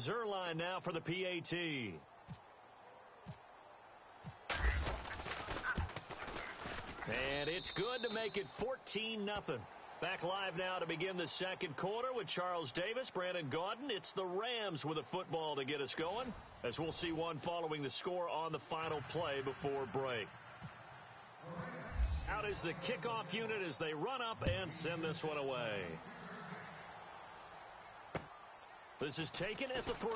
Zerline now for the PAT. And it's good to make it 14-0. Back live now to begin the second quarter with Charles Davis, Brandon Gaudin. It's the Rams with a football to get us going, as we'll see one following the score on the final play before break. Out is the kickoff unit as they run up and send this one away. This is taken at the 3.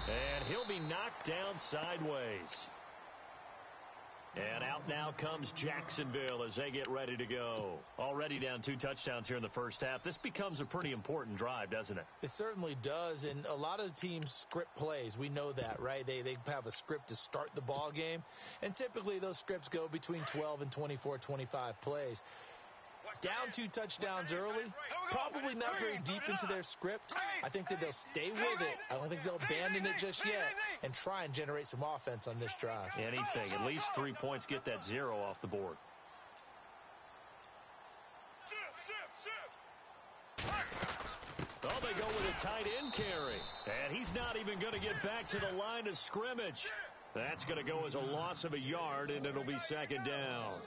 And he'll be knocked down sideways. And out now comes Jacksonville as they get ready to go. Already down 2 touchdowns here in the first half. This becomes a pretty important drive, doesn't it? It certainly does, and a lot of teams script plays. We know that, right? They have a script to start the ball game, and typically those scripts go between 12 and 24, 25 plays. Down 2 touchdowns early, probably not very deep into their script. I think that they'll stay with it. I don't think they'll abandon it just yet and try and generate some offense on this drive. Anything. At least 3 points, get that 0 off the board. Oh, they go with a tight end carry. And he's not even going to get back to the line of scrimmage. That's going to go as a loss of a yard, and it'll be second down.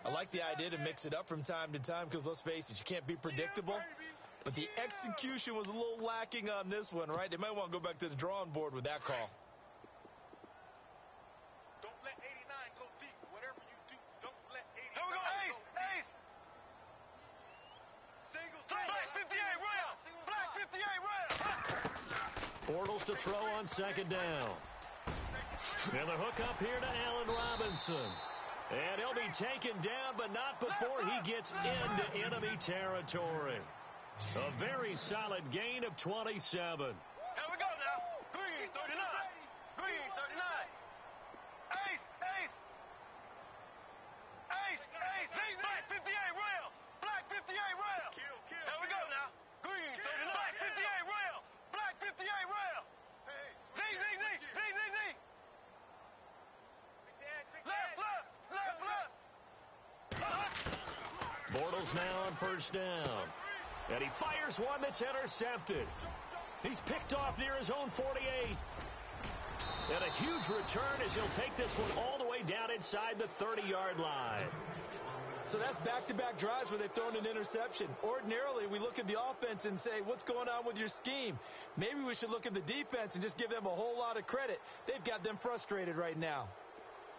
I like the idea to mix it up from time to time because, let's face it, you can't be predictable. But the execution was a little lacking on this one, right? They might want to go back to the drawing board with that call. Don't let 89 go deep. Whatever you do, don't let 89 go deep. Ace! Singles. Flag 58 round. Flag 58 round. Bortles to throw on second down. And the hook up here to Allen Robinson. And he'll be taken down, but not before he gets into enemy territory. A very solid gain of 27. Here we go now. Green 39. Green 39. Ace. Flag 58 rail. Flag 58 rail. Here we go now. Green 39. Flag 58 rail. Flag 58 rail. Z. Left. Bortles now on first down. And he fires one that's intercepted. He's picked off near his own 48. And a huge return as he'll take this one all the way down inside the 30-yard line. So that's back-to-back drives where they've thrown an interception. Ordinarily, we look at the offense and say, what's going on with your scheme? Maybe we should look at the defense and just give them a whole lot of credit. They've got them frustrated right now.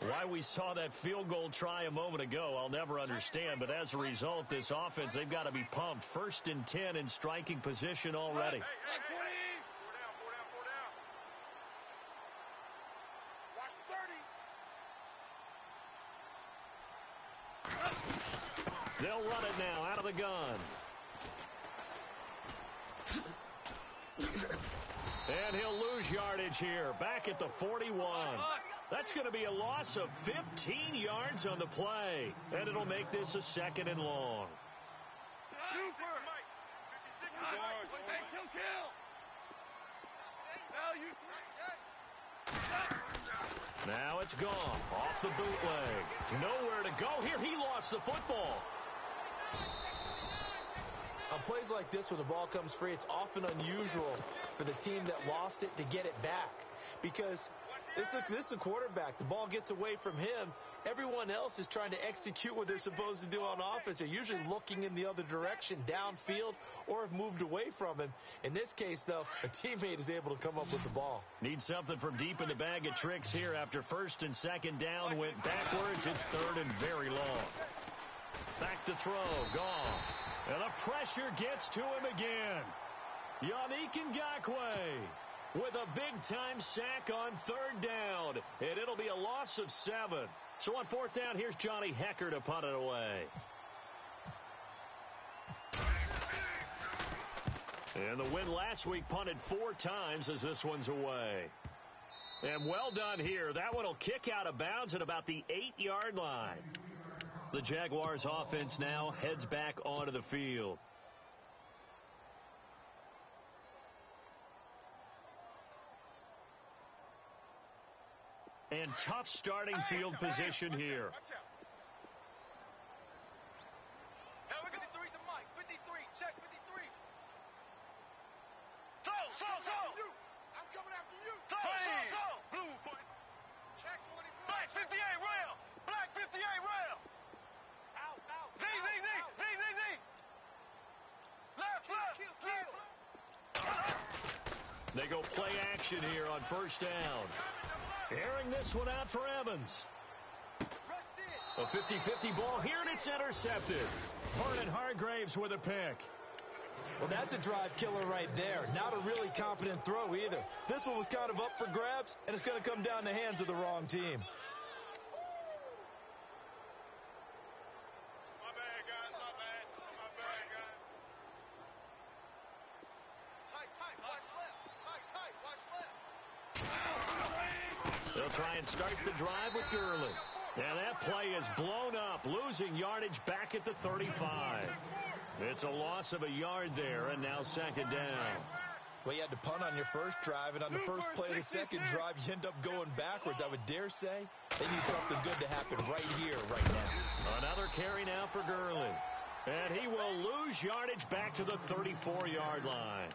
Why we saw that field goal try a moment ago, I'll never understand. But as a result, this offense, they've got to be pumped. 1st and 10 in striking position already. Four down. Watch 30. They'll run it now out of the gun. And he'll lose yardage here. Back at the 41. That's going to be a loss of 15 yards on the play. And it'll make this a 2nd and long. Now it's gone. Off the bootleg. Nowhere to go here. He lost the football. On plays like this, when the ball comes free, it's often unusual for the team that lost it to get it back. Because this is a quarterback. The ball gets away from him. Everyone else is trying to execute what they're supposed to do on offense. They're usually looking in the other direction, downfield, or have moved away from him. In this case, though, a teammate is able to come up with the ball. Need something from deep in the bag of tricks here. After 1st and 2nd down, went backwards. It's 3rd and very long. Back to throw. Gone. And the pressure gets to him again. Yannick Ngakoue with a big-time sack on 3rd down. And it'll be a loss of 7. So on 4th down, here's Johnny Hecker to punt it away. And the win last week punted 4 times as this one's away. And well done here. That one will kick out of bounds at about the 8-yard line. The Jaguars offense now heads back onto the field. And tough starting field position here. Here we go. 53 to Mike. 53. Check 53. Blue. Check 24. Black 58 rail. Black 58 rail. Out. Z. Left. They go play action here on first down. Airing this one out for Evans. A 50-50 ball here, and it's intercepted. Vernon Hargraves with a pick. Well, that's a drive killer right there. Not a really confident throw either. This one was kind of up for grabs, and it's going to come down in the hands of the wrong team. My bad, guys. Tight. Watch left. They'll try and start the drive with Gurley. And that play is blown up, losing yardage back at the 35. It's a loss of a yard there, and now second down. Well, you had to punt on your first drive, and on the first play of the second drive, you end up going backwards. I would dare say they need something good to happen right here, right now. Another carry now for Gurley. And he will lose yardage back to the 34-yard line.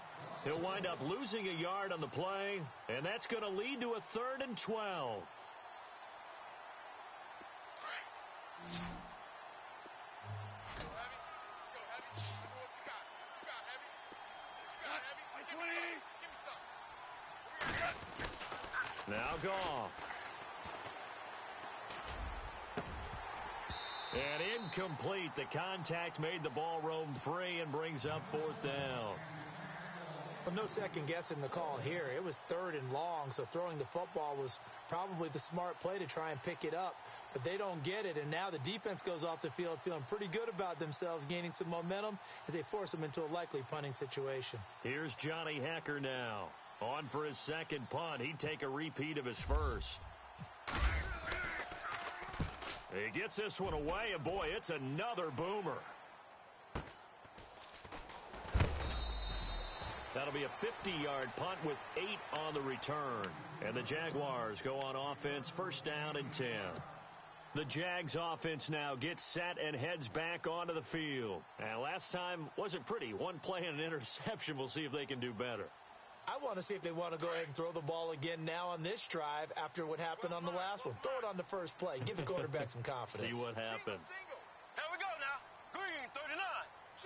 He'll wind up losing a yard on the play, and that's going to lead to a 3rd and 12. Now Goff. And incomplete. The contact made the ball roam free and brings up 4th down. Well, no second guessing the call here. It was 3rd and long, so throwing the football was probably the smart play to try and pick it up. But they don't get it, and now the defense goes off the field feeling pretty good about themselves, gaining some momentum as they force them into a likely punting situation. Here's Johnny Hecker now. On for his second punt. He'd take a repeat of his first. He gets this one away, and boy, it's another boomer. That'll be a 50-yard punt with 8 on the return. And the Jaguars go on offense, first down and 10. The Jags offense now gets set and heads back onto the field. And last time wasn't pretty. One play and an interception. We'll see if they can do better. I want to see if they want to go ahead and throw the ball again now on this drive after what happened on the last one. Throw it on the first play. Give the quarterback some confidence. See what happens. Here we go now. Green, 39.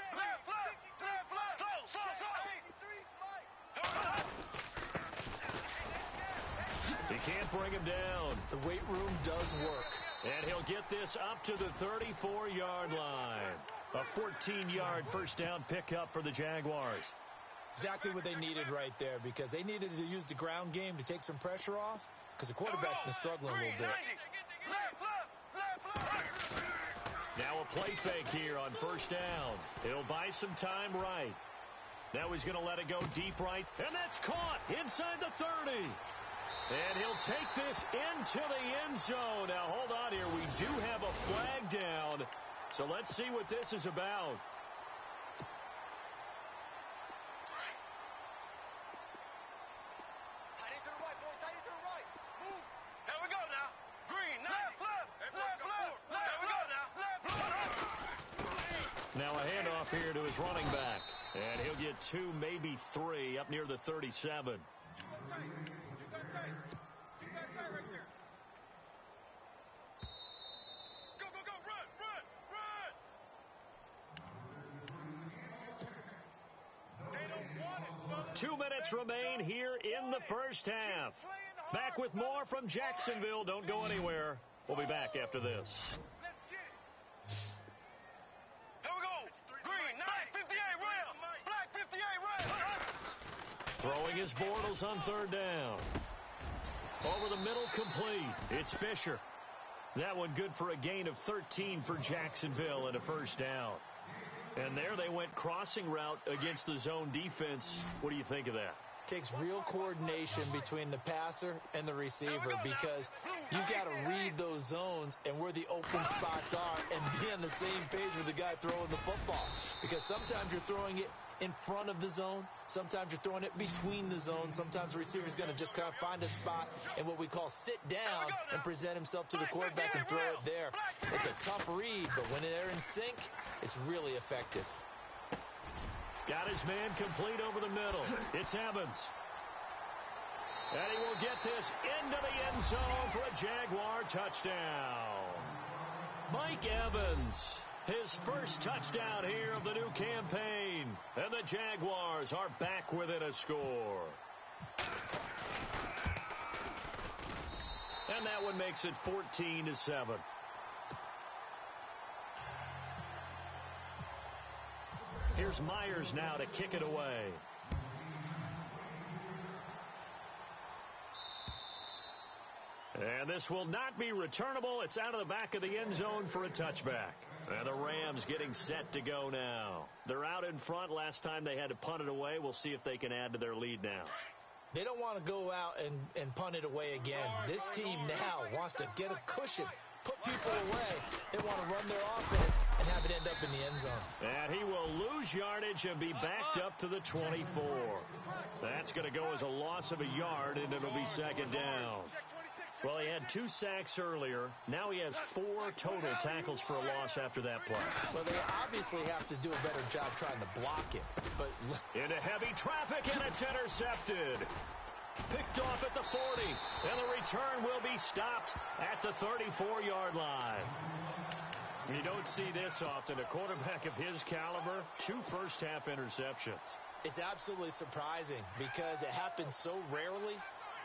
Left. He can't bring him down. The weight room does work. And he'll get this up to the 34-yard line. A 14-yard first down pickup for the Jaguars. Exactly what they needed right there, because they needed to use the ground game to take some pressure off, because the quarterback's been struggling a little bit. Now a play fake here on first down. He'll buy some time right. Now he's going to let it go deep right, and that's caught inside the 30. And he'll take this into the end zone. Now, hold on here. We do have a flag down, so let's see what this is about. Tight end to the right, boy. Tight end to the right. Move. Here we go now. Green, left. Here we go now. Now a handoff here to his running back. And he'll get 2, maybe 3 up near the 37. Run. 2 minutes remain here in the first half. Back with more from Jacksonville. Don't go anywhere. We'll be back after this. Let's get it. Here we go. Green, 58 rail. Black 58 rail. Throwing his Bortles on 3rd down. Over the middle, complete. It's Fisher. That one good for a gain of 13 for Jacksonville and a first down. And there they went crossing route against the zone defense. What do you think of that? Takes real coordination between the passer and the receiver, because you got to read those zones and where the open spots are and be on the same page with the guy throwing the football. Because sometimes you're throwing it in front of the zone. Sometimes you're throwing it between the zones. Sometimes the receiver's going to just kind of find a spot and what we call sit down and present himself to the quarterback and throw it there. It's a tough read, but when they're in sync, it's really effective. Got his man complete over the middle. It's Evans. And he will get this into the end zone for a Jaguar touchdown. Mike Evans, his first touchdown here of the new campaign. And the Jaguars are back within a score. And that one makes it 14-7. Here's Myers now to kick it away. And this will not be returnable. It's out of the back of the end zone for a touchback. And the Rams getting set to go now. They're out in front. Last time they had to punt it away. We'll see if they can add to their lead now. They don't want to go out and punt it away again. This team now wants to get a cushion, put people away. They want to run their offense and have it end up in the end zone. And he will lose yardage and be backed up to the 24. That's going to go as a loss of a yard, and it'll be second down. Well, he had 2 sacks earlier. Now he has 4 total tackles for a loss after that play. Well, they obviously have to do a better job trying to block it. But into heavy traffic, and it's intercepted. Picked off at the 40, and the return will be stopped at the 34-yard line. You don't see this often. A quarterback of his caliber, 2 first-half interceptions. It's absolutely surprising because it happens so rarely.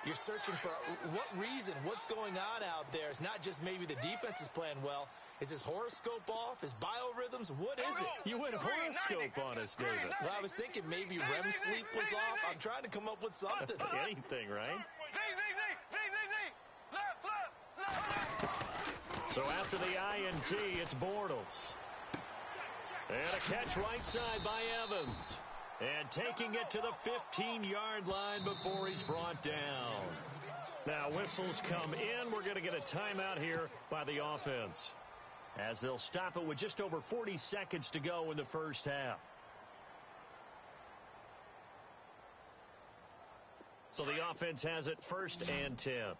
You're searching for what reason, what's going on out there. It's not just maybe the defense is playing well. Is his horoscope off? His biorhythms? What is it? You went horoscope on us, David. Well, I was thinking maybe REM sleep was off. I'm trying to come up with something. Anything, right? So after the INT, it's Bortles. And a catch right side by Evans. And taking it to the 15-yard line before he's brought down. Now whistles come in. We're going to get a timeout here by the offense, as they'll stop it with just over 40 seconds to go in the first half. So the offense has it 1st and 10. I got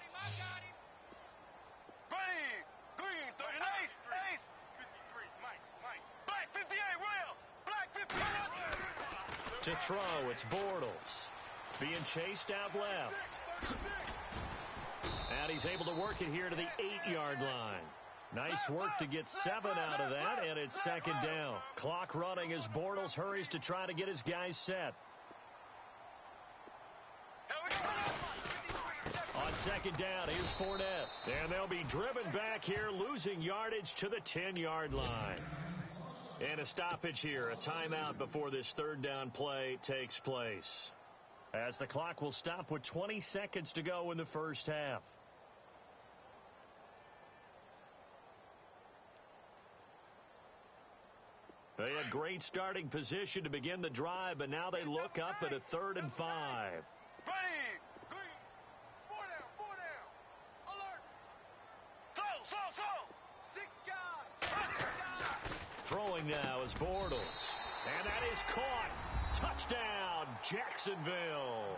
him. Ready. Green, 39. Ace. 53. Mike. Black 58, Real. Black 58. To throw, it's Bortles. Being chased out left. And he's able to work it here to the 8-yard line. Nice work to get 7 out of that, and it's second down. Clock running as Bortles hurries to try to get his guys set. On second down, here's Fournette. And they'll be driven back here, losing yardage to the 10-yard line. And a stoppage here, a timeout before this third down play takes place, as the clock will stop with 20 seconds to go in the first half. They had great starting position to begin the drive, but now they look up at a 3rd and 5. Ready. Green. 4 down. Alert. Slow. 6 guys. Throwing now is Bortles. And that is caught. Touchdown, Jacksonville.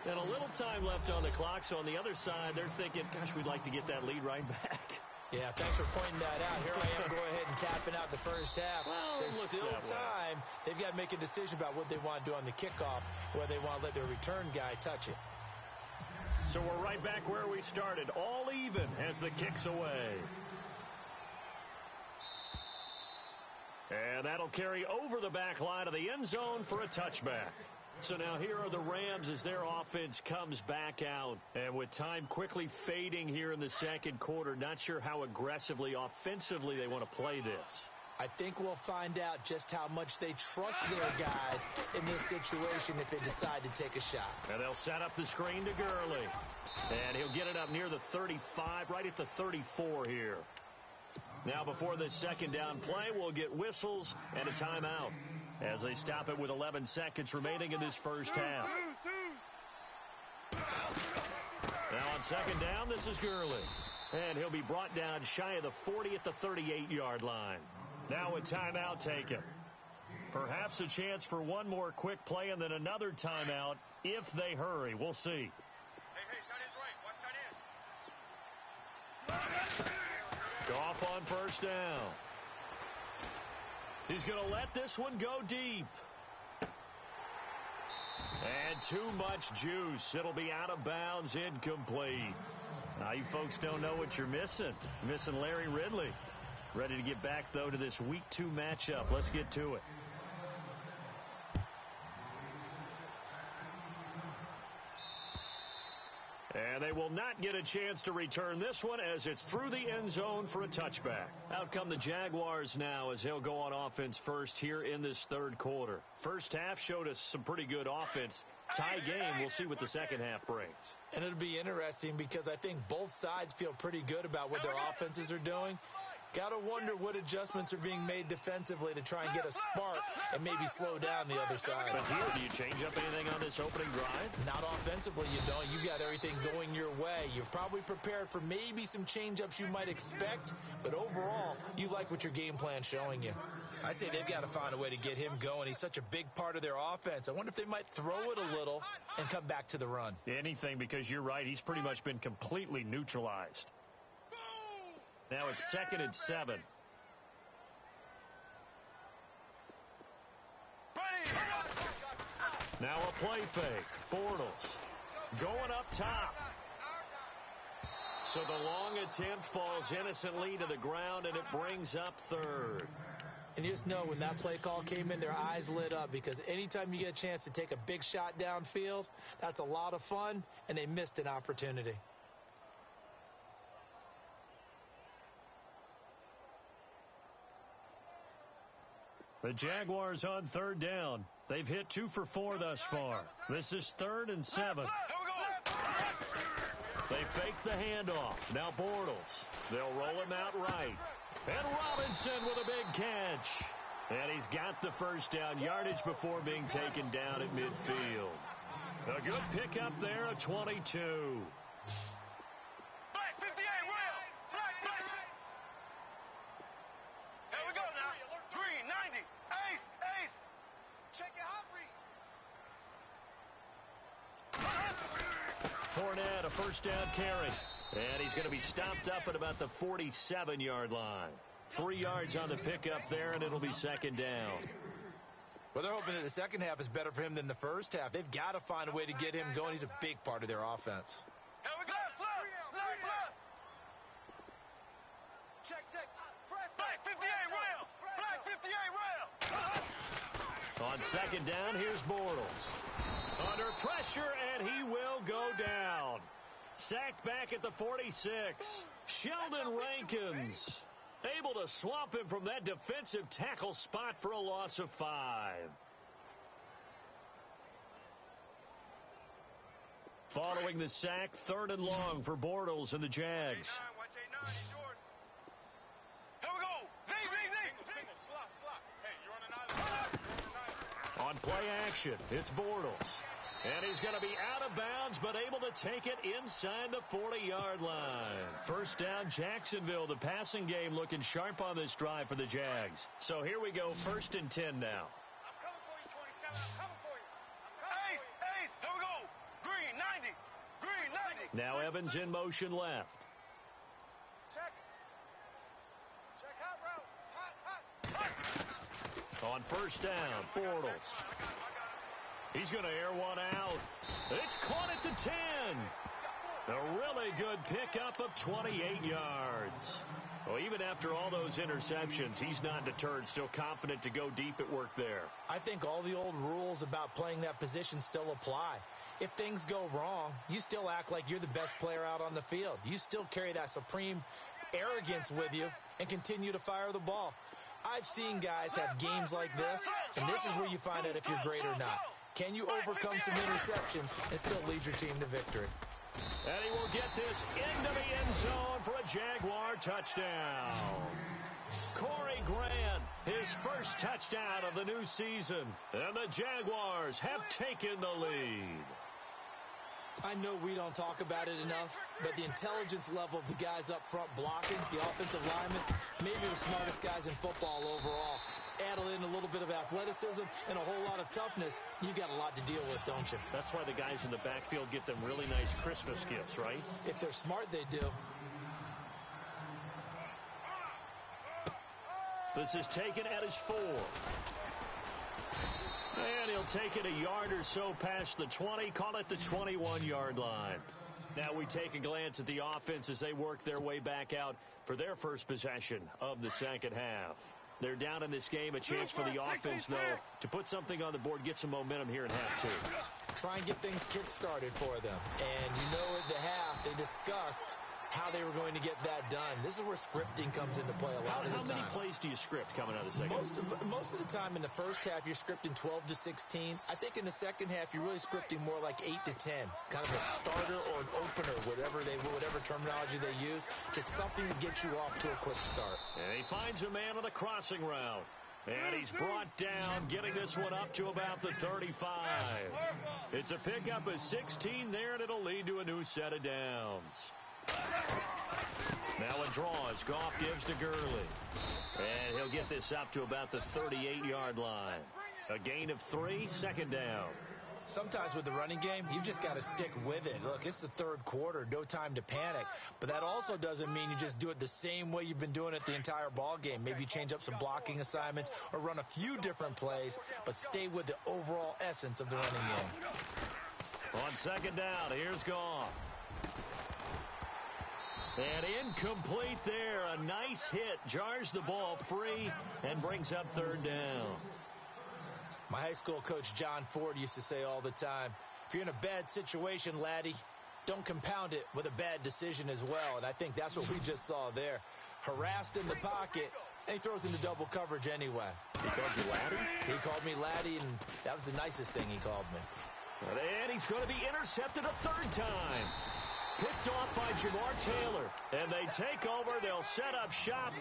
And a little time left on the clock, so on the other side, they're thinking, gosh, we'd like to get that lead right back. Yeah, thanks for pointing that out. Here I am, go ahead and tapping out the first half. Well, there's still time. They've got to make a decision about what they want to do on the kickoff, whether they want to let their return guy touch it. So we're right back where we started, all even as the kick's away. And that'll carry over the back line of the end zone for a touchback. So now here are the Rams as their offense comes back out. And with time quickly fading here in the second quarter, not sure how aggressively, offensively they want to play this. I think we'll find out just how much they trust their guys in this situation if they decide to take a shot. And they'll set up the screen to Gurley. And he'll get it up near the 35, right at the 34 here. Now before this second down play, we'll get whistles and a timeout as they stop it with 11 seconds remaining in this first half. Now on second down, this is Gurley. And he'll be brought down shy of the 40 at the 38-yard line. Now a timeout taken. Perhaps a chance for one more quick play and then another timeout if they hurry. We'll see. Hey, tight end's right. Watch tight end. Goff on first down. He's going to let this one go deep. And too much juice. It'll be out of bounds, incomplete. Now, you folks don't know what you're missing. You're missing Larry Ridley. Ready to get back, though, to this Week 2 matchup. Let's get to it. And they will not get a chance to return this one as it's through the end zone for a touchback. Out come the Jaguars now as they'll go on offense first here in this third quarter. First half showed us some pretty good offense. Tie game, we'll see what the second half brings. And it'll be interesting because I think both sides feel pretty good about what their offenses are doing. Got to wonder what adjustments are being made defensively to try and get a spark and maybe slow down the other side. But here, do you change up anything on this opening drive? Not offensively, you don't. You got everything going your way. You're probably prepared for maybe some change-ups you might expect, but overall, you like what your game plan's showing you. I'd say they've got to find a way to get him going. He's such a big part of their offense. I wonder if they might throw it a little and come back to the run. Anything, because you're right. He's pretty much been completely neutralized. Now it's 2nd and 7. Now a play fake. Bortles going up top. So the long attempt falls innocently to the ground, and it brings up 3rd. And you just know when that play call came in, their eyes lit up because anytime you get a chance to take a big shot downfield, that's a lot of fun, and they missed an opportunity. The Jaguars on 3rd down. They've hit 2 for 4 thus far. This is 3rd and 7. They fake the handoff. Now Bortles. They'll roll him out right. And Robinson with a big catch. And he's got the first down yardage before being taken down at midfield. A good pickup there at 22. Fournette, a first down carry. And he's going to be stopped up at about the 47-yard line. 3 yards on the pickup there, and it'll be 2nd down. Well, they're hoping that the second half is better for him than the first half. They've got to find a way to get him going. He's a big part of their offense. Here we go. Check. Black 58 rail. Black 58 rail. On 2nd down, here's Bortles. Under pressure, and he will go down. Sacked back at the 46. Sheldon Rankins able to swamp him from that defensive tackle spot for a loss of 5. Following the sack, 3rd and long for Bortles and the Jags. Watch A9, he's yours. Here we go. Single. Slot. Hey, you're on an island. On play action, it's Bortles. And he's going to be out of bounds, but able to take it inside the 40-yard line. First down, Jacksonville. The passing game looking sharp on this drive for the Jags. So here we go, 1st and 10 now. I'm coming for you, 27. I'm coming for you. Ace. Here we go. Green 90. Now Evans in motion left. Check hot route. On first down, Bortles. He's going to air one out. It's caught at the 10. A really good pickup of 28 yards. Well, even after all those interceptions, he's not deterred, still confident to go deep at work there. I think all the old rules about playing that position still apply. If things go wrong, you still act like you're the best player out on the field. You still carry that supreme arrogance with you and continue to fire the ball. I've seen guys have games like this, and this is where you find out if you're great or not. Can you overcome some interceptions and still lead your team to victory? And he will get this into the end zone for a Jaguar touchdown. Corey Grant, his first touchdown of the new season. And the Jaguars have taken the lead. I know we don't talk about it enough, but the intelligence level of the guys up front blocking, the offensive linemen, maybe the smartest guys in football overall. Add in a little bit of athleticism and a whole lot of toughness, you've got a lot to deal with, don't you? That's why the guys in the backfield get them really nice Christmas gifts, right? If they're smart, they do. This is taken at his 4. And he'll take it a yard or so past the 20, call it the 21-yard line. Now we take a glance at the offense as they work their way back out for their first possession of the second half. They're down in this game, a chance for the offense, though, to put something on the board, get some momentum here in half two. Try and get things kick-started for them. And you know at the half, they discussed how they were going to get that done. This is where scripting comes into play a lot of the time. How many plays do you script coming out of the second half? Most of the time in the first half, you're scripting 12 to 16. I think in the second half, you're really scripting more like 8 to 10. Kind of a starter or an opener, whatever terminology they use. Just something to get you off to a quick start. And he finds a man on the crossing route. And he's brought down, getting this one up to about the 35. It's a pickup of 16 there, and it'll lead to a new set of downs. Now a draw as Goff gives to Gurley. And he'll get this up to about the 38-yard line. A gain of 3, second down. Sometimes with the running game, you've just got to stick with it. Look, it's the third quarter, no time to panic. But that also doesn't mean you just do it the same way you've been doing it the entire ball game. Maybe you change up some blocking assignments or run a few different plays, but stay with the overall essence of the running game. On second down, here's Goff. And incomplete there. A nice hit. Jars the ball free and brings up third down. My high school coach, John Ford, used to say all the time, if you're in a bad situation, laddie, don't compound it with a bad decision as well. And I think that's what we just saw there. Harassed in the pocket, and he throws into double coverage anyway. He called you laddie? He called me laddie, and that was the nicest thing he called me. And he's going to be intercepted a third time. Picked off by Jamar Taylor. And they take over. They'll set up shop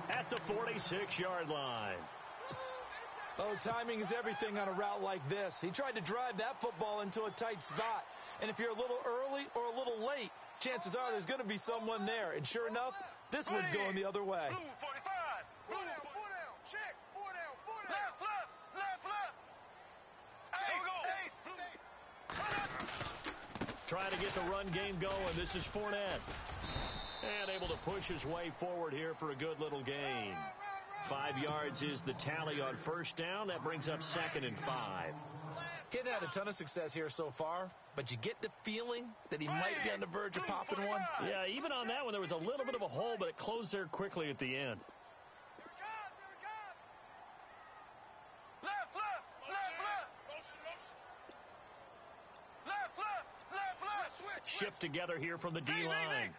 at the 46-yard line. Oh, timing is everything on a route like this. He tried to drive that football into a tight spot. And if you're a little early or a little late, chances are there's going to be someone there. And sure enough, this one's going the other way. Blue 45. Four down. Check. Four down. Left. Hey, we go. Trying to get the run game going. This is Fournette. And able to push his way forward here for a good little gain. 5 yards is the tally on first down. That brings up second and 5. He hasn't had a ton of success here so far, but you get the feeling that he might be on the verge of popping one. Yeah, even on that one, there was a little bit of a hole, but it closed there quickly at the end. Left. Shift together here from the D-line.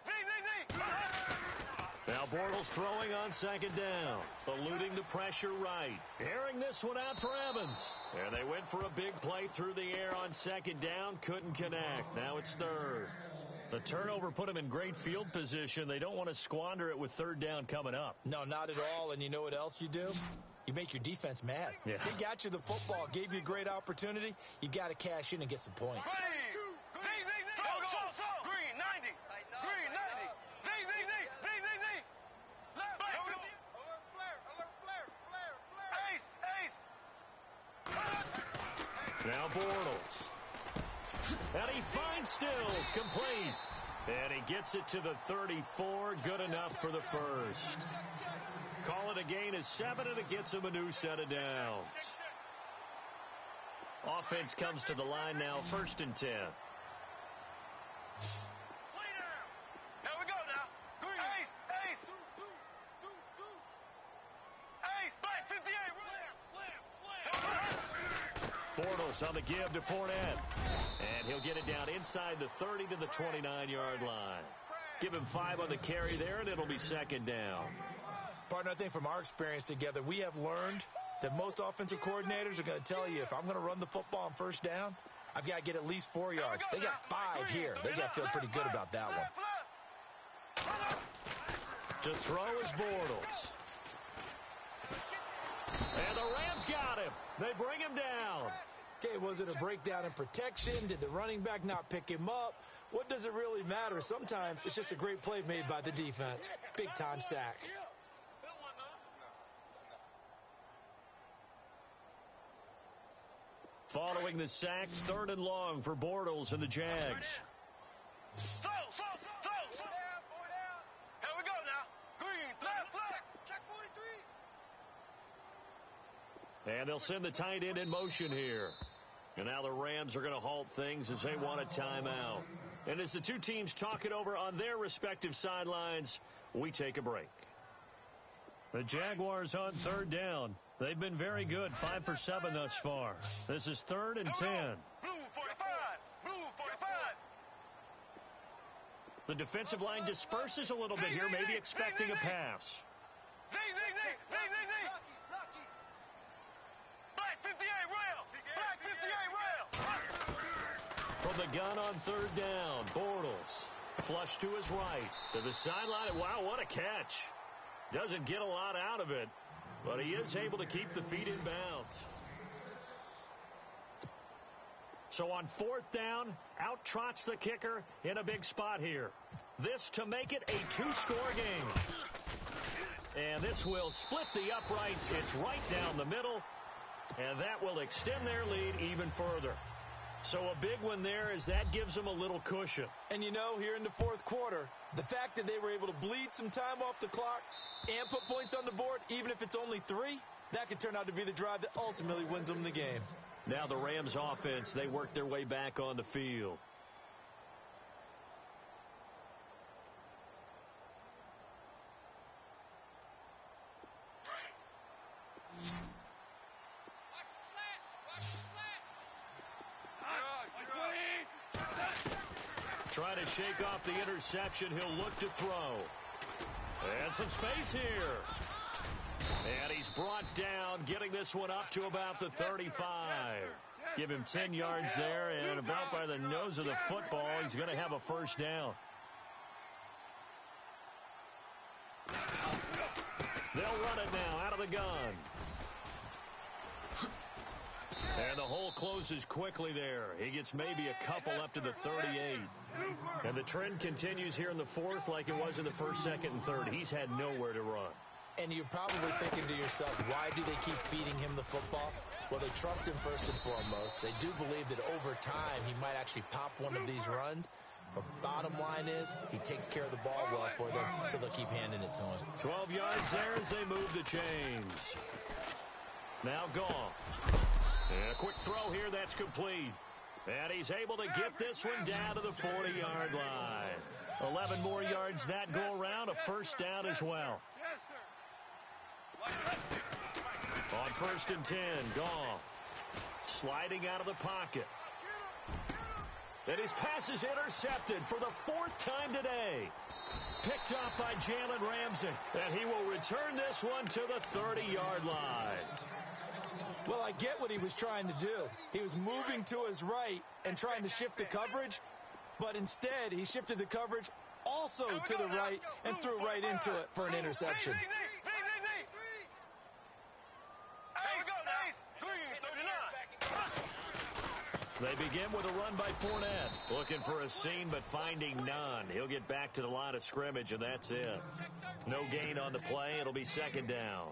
Now Bortles throwing on second down. Eluding the pressure right. Airing this one out for Evans. And they went for a big play through the air on second down. Couldn't connect. Now it's third. The turnover put them in great field position. They don't want to squander it with third down coming up. No, not at all. And you know what else you do? You make your defense mad. Yeah. They got you the football, gave you a great opportunity. You got to cash in and get some points. Green 90. Now Bortles. And he finds Stills, complete. And he gets it to the 34, good enough for the first. Call it a gain of 7, and it gets him a new set of downs. Offense comes to the line now, first and 10. Bortles on the give to Fournette. And he'll get it down inside the 30 to the 29-yard line. Give him 5 on the carry there, and it'll be second down. Partner, I think from our experience together, we have learned that most offensive coordinators are going to tell you, if I'm going to run the football on first down, I've got to get at least 4 yards. They got 5 here. They got to feel pretty good about that one. To throw is Bortles. And the Rams got him. They bring him down. Okay, was it a breakdown in protection? Did the running back not pick him up? What does it really matter? Sometimes it's just a great play made by the defense. Big-time sack. Following the sack, third and long for Bortles and the Jags. Throw. Here we go now. Green, left. Check 43. And they'll send the tight end in motion here. And now the Rams are going to halt things as they want a timeout. And as the two teams talk it over on their respective sidelines, we take a break. The Jaguars on third down. They've been very good, 5 for 7 thus far. This is 3rd and 10. Blue 45. Blue 45. The defensive line disperses a little bit here, maybe expecting a pass. Black 58 rail. Black 58 rail. From the gun on third down, Bortles. Flush to his right, to the sideline. Wow, what a catch. Doesn't get a lot out of it, but he is able to keep the feet in bounds. So on 4th down, out trots the kicker in a big spot here. This to make it a 2-score game. And this will split the uprights. It's right down the middle, and that will extend their lead even further. So a big one there as that gives them a little cushion. And you know, here in the 4th quarter, the fact that they were able to bleed some time off the clock and put points on the board, even if it's only 3, that could turn out to be the drive that ultimately wins them the game. Now the Rams offense, they work their way back on the field. Try to shake off the interception. He'll look to throw. And some space here. And he's brought down, getting this one up to about the 35. Give him 10 yards there, and about by the nose of the football, he's going to have a first down. They'll run it now out of the gun. And the hole closes quickly there. He gets maybe a couple up to the 38. And the trend continues here in the 4th like it was in the 1st, 2nd, and 3rd. He's had nowhere to run. And you're probably thinking to yourself, why do they keep feeding him the football? Well, they trust him first and foremost. They do believe that over time he might actually pop one of these runs. But bottom line is he takes care of the ball well for them, so they'll keep handing it to him. 12 yards there as they move the chains. Now Goff. And a quick throw here that's complete. And he's able to get this one down to the 40-yard line. 11 more yards that go around, a first down as well. On 1st and 10, Goff sliding out of the pocket. And his pass is intercepted for the 4th time today. Picked off by Jalen Ramsey. And he will return this one to the 30-yard line. Well, I get what he was trying to do. He was moving to his right and trying to shift the coverage, but instead he shifted the coverage also to the right and threw right into it for an interception. They begin with a run by Fournette. Looking for a seam, but finding none. He'll get back to the line of scrimmage, and that's it. No gain on the play. It'll be 2nd down.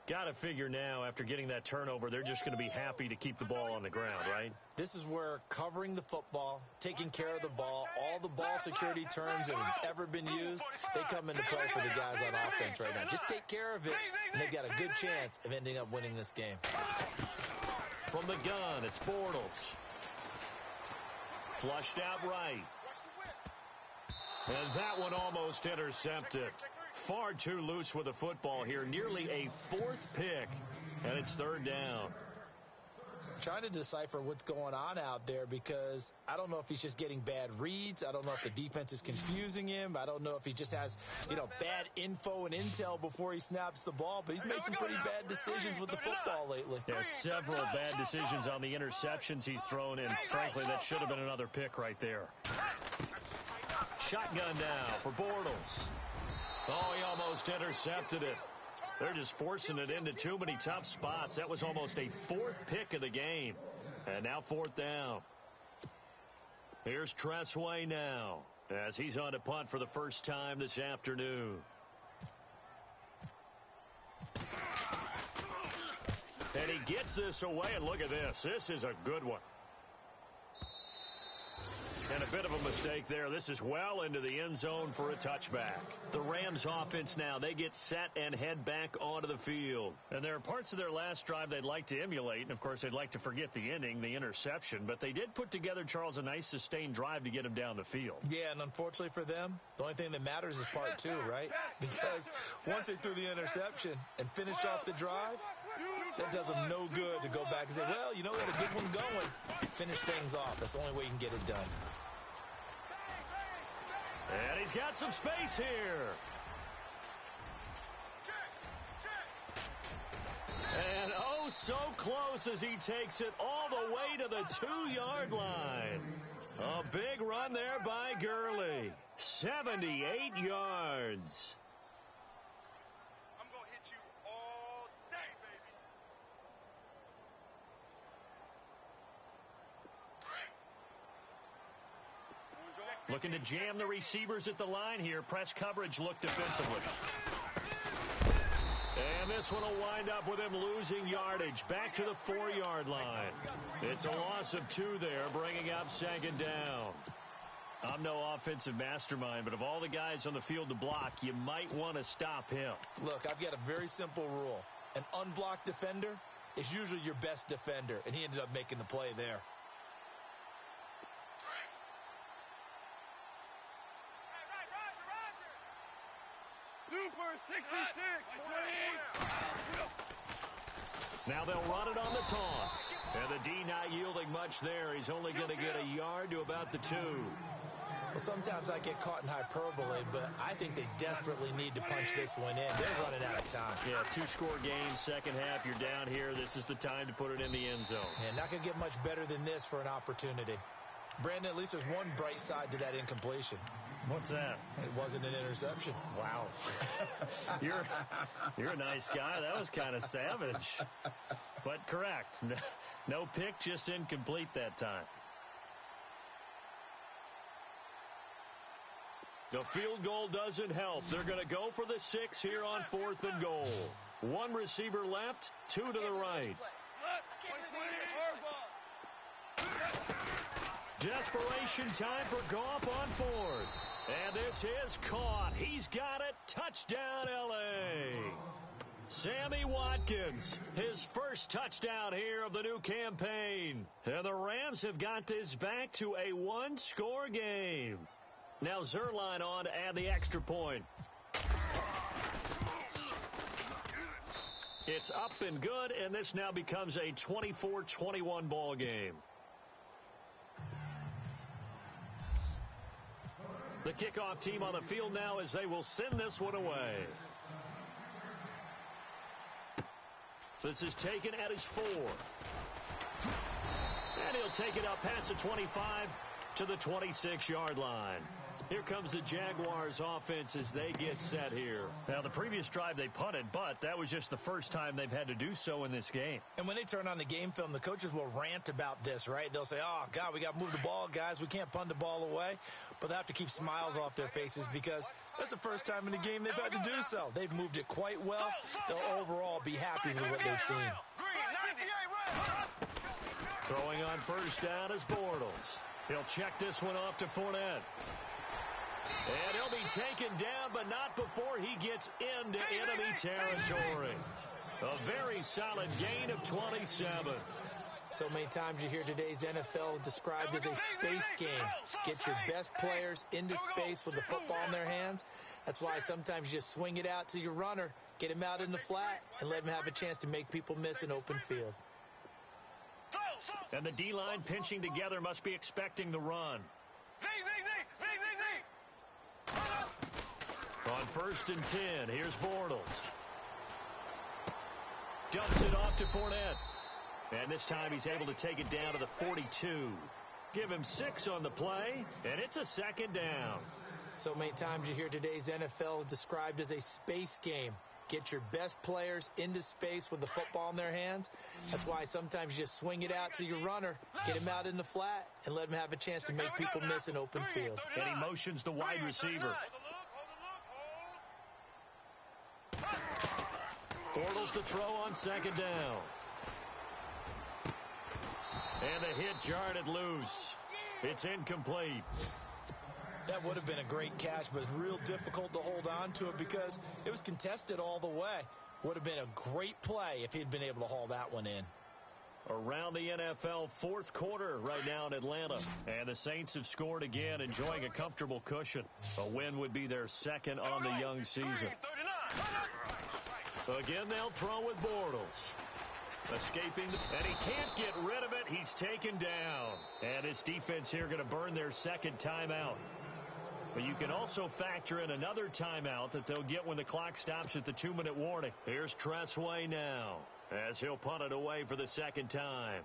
Got to figure now, after getting that turnover, they're just going to be happy to keep the ball on the ground, right? This is where covering the football, taking care of the ball, all the ball security terms that have ever been used, they come into play for the guys on offense right now. Just take care of it, and they've got a good chance of ending up winning this game. From the gun, it's Bortles. Flushed out right. And that one almost intercepted. Far too loose with the football here. Nearly a 4th pick. And it's 3rd down. Trying to decipher what's going on out there because I don't know if he's just getting bad reads. I don't know if the defense is confusing him. I don't know if he just has, bad info and intel before he snaps the ball. But he's made some pretty bad decisions with the football lately. Yeah, several bad decisions on the interceptions he's thrown in. Frankly, that should have been another pick right there. Shotgun now for Bortles. Oh, he almost intercepted it. They're just forcing it into too many tough spots. That was almost a 4th pick of the game. And now 4th down. Here's Tressway now as he's on to punt for the first time this afternoon. And he gets this away, and look at this. This is a good one. And a bit of a mistake there. This is well into the end zone for a touchback. The Rams offense now, they get set and head back onto the field. And there are parts of their last drive they'd like to emulate. And, of course, they'd like to forget the ending, the interception. But they did put together, Charles, a nice sustained drive to get him down the field. Yeah, and unfortunately for them, the only thing that matters is part two, right? Because once they threw the interception and finished off the drive, that does them no good to go back and say, well, you know, we had a good one going. Finish things off. That's the only way you can get it done. And he's got some space here. And oh, so close as he takes it all the way to the 2-yard line. A big run there by Gurley. 78 yards. I'm going to hit you all day, baby. Looking to jam the receivers at the line here. Press coverage look defensively. And this one will wind up with him losing yardage. Back to the 4-yard line. It's a loss of 2 there, bringing up second down. I'm no offensive mastermind, but of all the guys on the field to block, you might want to stop him. Look, I've got a very simple rule. An unblocked defender is usually your best defender, and he ended up making the play there. Super 66. Now they'll run it on the toss. And the D not yielding much there. He's only going to get a yard to about the 2. Well, sometimes I get caught in hyperbole, but I think they desperately need to punch this one in. They're running out of time. Yeah, 2-score game, second half, you're down here. This is the time to put it in the end zone. Yeah, not going to get much better than this for an opportunity. Brandon, at least there's one bright side to that incompletion. What's that? It wasn't an interception. Wow. You're a nice guy. That was kind of savage. But correct. No pick, just incomplete that time. The field goal doesn't help. They're going to go for the 6 here on 4th and goal. 1 receiver left, 2 to the right. Desperation time for Goff on 4th. And this is caught. He's got it. Touchdown, L.A. Sammy Watkins, his first touchdown here of the new campaign. And the Rams have got this back to a 1-score game. Now Zerline on to add the extra point. It's up and good, and this now becomes a 24-21 ball game. The kickoff team on the field now as they will send this one away. This is taken at his 4. And he'll take it up past the 25 to the 26-yard line. Here comes the Jaguars offense as they get set here. Now, the previous drive they punted, but that was just the first time they've had to do so in this game. And when they turn on the game film, the coaches will rant about this, right? They'll say, oh, God, we got to move the ball, guys. We can't punt the ball away. But they have to keep smiles off their faces because that's the first time in the game they've had to do so. They've moved it quite well. They'll overall be happy with what they've seen. Throwing on first down is Bortles. He'll check this one off to Fournette. And he'll be taken down, but not before he gets into enemy territory. A very solid gain of 27. So many times you hear today's NFL described as a space game. Get your best players into space with the football in their hands. That's why sometimes you just swing it out to your runner, get him out in the flat, and let him have a chance to make people miss an open field. And the D-line pinching together must be expecting the run. On 1st and 10, here's Bortles. Dumps it off to Fournette. And this time he's able to take it down to the 42. Give him 6 on the play, and it's a second down. So many times you hear today's NFL described as a space game. Get your best players into space with the football in their hands. That's why sometimes you just swing it out to your runner, get him out in the flat, and let him have a chance to make people miss an open field. And he motions the wide receiver. Bortles to throw on second down. And the hit jarred it loose. It's incomplete. That would have been a great catch, but it's real difficult to hold on to it because it was contested all the way. Would have been a great play if he'd been able to haul that one in. Around the NFL fourth quarter right now in Atlanta. And the Saints have scored again, enjoying a comfortable cushion. A win would be their second on the young season. Again, they'll throw with Bortles. Escaping, and he can't get rid of it. He's taken down. And this defense here going to burn their second timeout. But you can also factor in another timeout that they'll get when the clock stops at the 2-minute warning. Here's Tressway now, as he'll punt it away for the second time.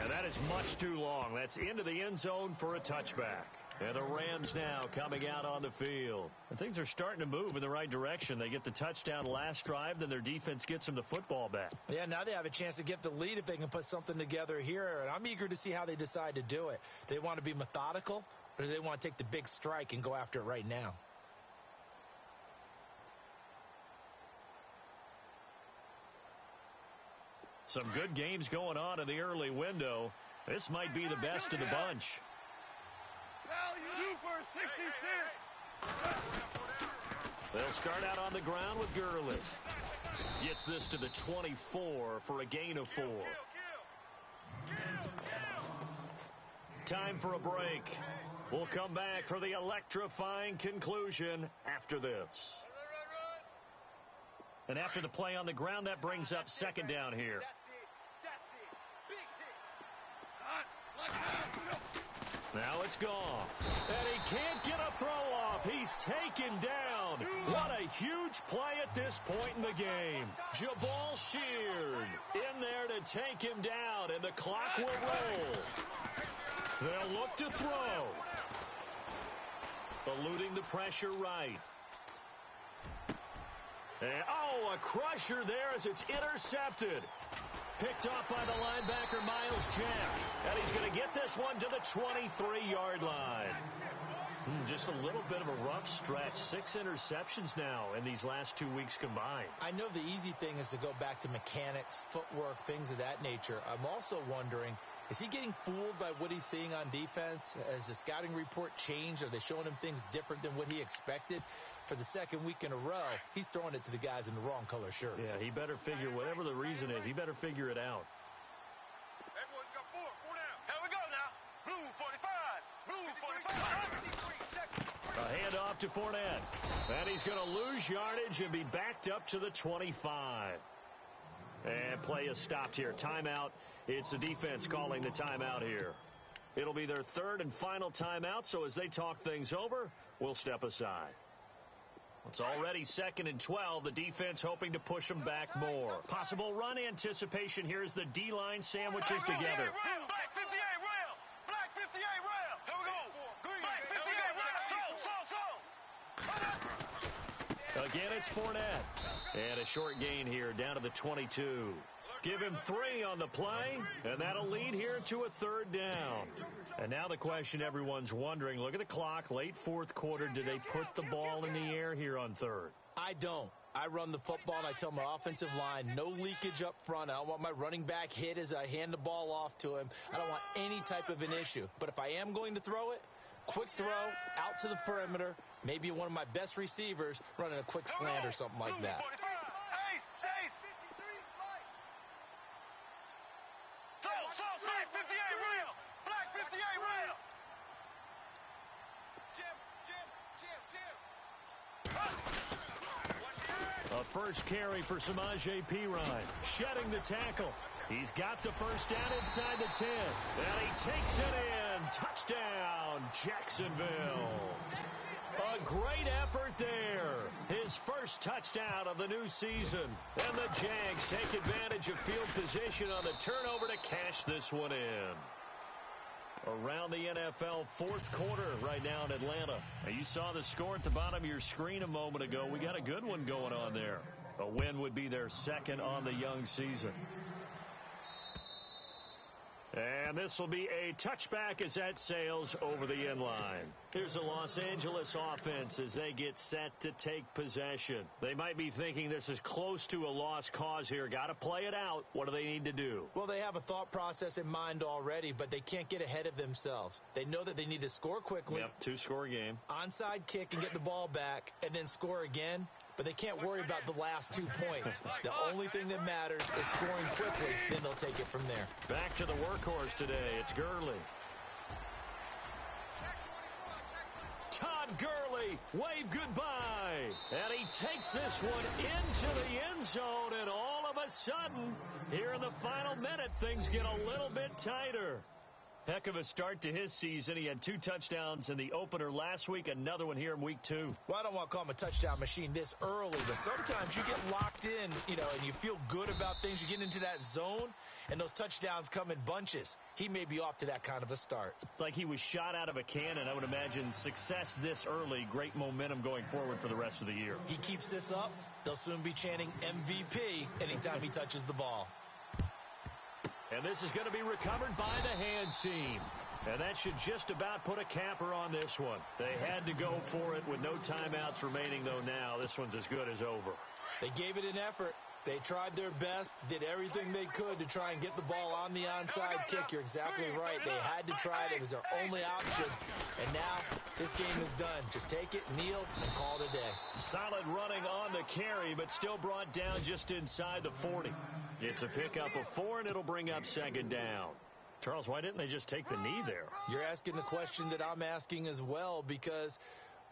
And that is much too long. That's into the end zone for a touchback. And the Rams now coming out on the field. And things are starting to move in the right direction. They get the touchdown last drive, then their defense gets them the football back. Yeah, now they have a chance to get the lead if they can put something together here. And I'm eager to see how they decide to do it. Do they want to be methodical, or do they want to take the big strike and go after it right now? Some good games going on in the early window. This might be the best of the bunch. They'll start out on the ground with Gurley. Gets this to the 24 for a gain of 4. Time for a break. We'll come back for the electrifying conclusion after this. And after the play on the ground, that brings up second down here. Now it's gone. And he can't get a throw off. He's taken down. What a huge play at this point in the game. Jabal Sheard in there to take him down, and the clock will roll. They'll look to throw. Eluding the pressure right. And, oh, a crusher there as it's intercepted. Picked off by the linebacker, Miles Jack. And he's going to get this one to the 23-yard line. Just a little bit of a rough stretch. 6 interceptions now in these last 2 weeks combined. I know the easy thing is to go back to mechanics, footwork, things of that nature. I'm also wondering, is he getting fooled by what he's seeing on defense? Has the scouting report changed? Are they showing him things different than what he expected? For the second week in a row, he's throwing it to the guys in the wrong color shirts. Yeah, he better figure, whatever the reason is, he better figure it out. Everyone's got 4 down. Here we go now. Blue 45. Blue 45. A handoff to Fournette. And he's going to lose yardage and be backed up to the 25. And play is stopped here. Timeout. It's the defense calling the timeout here. It'll be their third and final timeout, so as they talk things over, we'll step aside. It's already 2nd and 12. The defense hoping to push them back more. Possible run anticipation. Here's the D-line sandwiches together. Black 58 rail. Black 58 rail. Here we go. Black 58 rail. Throw. Again, it's Fournette. And a short gain here down to the 22. Give him 3 on the play, and that'll lead here to a 3rd down. And now the question everyone's wondering, look at the clock, late fourth quarter, do they put the ball in the air here on 3rd? I don't. I run the football, and I tell my offensive line, no leakage up front. I don't want my running back hit as I hand the ball off to him. I don't want any type of an issue. But if I am going to throw it, quick throw, out to the perimeter, maybe one of my best receivers running a quick slant or something like that. A first carry for Samaje Perine. Shedding the tackle. He's got the first down inside the 10. And he takes it in. Touchdown, Jacksonville. A great effort there. His first touchdown of the new season. And the Jags take advantage of field position on the turnover to cash this one in. Around the NFL fourth quarter right now in Atlanta. Now you saw the score at the bottom of your screen a moment ago. We got a good one going on there. A win would be their second on the young season. And this will be a touchback as that sails over the end line. Here's the Los Angeles offense as they get set to take possession. They might be thinking this is close to a lost cause here. Got to play it out. What do they need to do? Well, they have a thought process in mind already, but they can't get ahead of themselves. They know that they need to score quickly. Yep, two-score game. Onside kick and get the ball back and then score again. But they can't worry about the last 2 points. The only thing that matters is scoring quickly. Then they'll take it from there. Back to the workhorse today. It's Gurley. Todd Gurley, wave goodbye. And he takes this one into the end zone. And all of a sudden, here in the final minute, things get a little bit tighter. Heck of a start to his season. He had 2 touchdowns in the opener last week, another one here in week 2. Well, I don't want to call him a touchdown machine this early, but sometimes you get locked in, and you feel good about things. You get into that zone, and those touchdowns come in bunches. He may be off to that kind of a start. It's like he was shot out of a cannon. I would imagine success this early, great momentum going forward for the rest of the year. He keeps this up, they'll soon be chanting MVP anytime he touches the ball. And this is going to be recovered by the hands team. And that should just about put a capper on this one. They had to go for it with no timeouts remaining, though now. This one's as good as over. They gave it an effort. They tried their best, did everything they could to try and get the ball on the onside kick. You're exactly right. They had to try it. It was their only option. And now this game is done. Just take it, kneel, and call it a day. Solid running on the carry, but still brought down just inside the 40. It's a pickup of 4, and it'll bring up second down. Charles, why didn't they just take the knee there? You're asking the question that I'm asking as well, because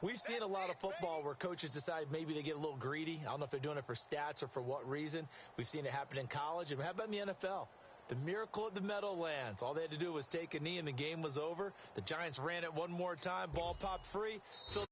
we've seen a lot of football where coaches decide maybe they get a little greedy. I don't know if they're doing it for stats or for what reason. We've seen it happen in college. And how about in the NFL? The miracle at the Meadowlands. All they had to do was take a knee and the game was over. The Giants ran it one more time. Ball popped free. Phil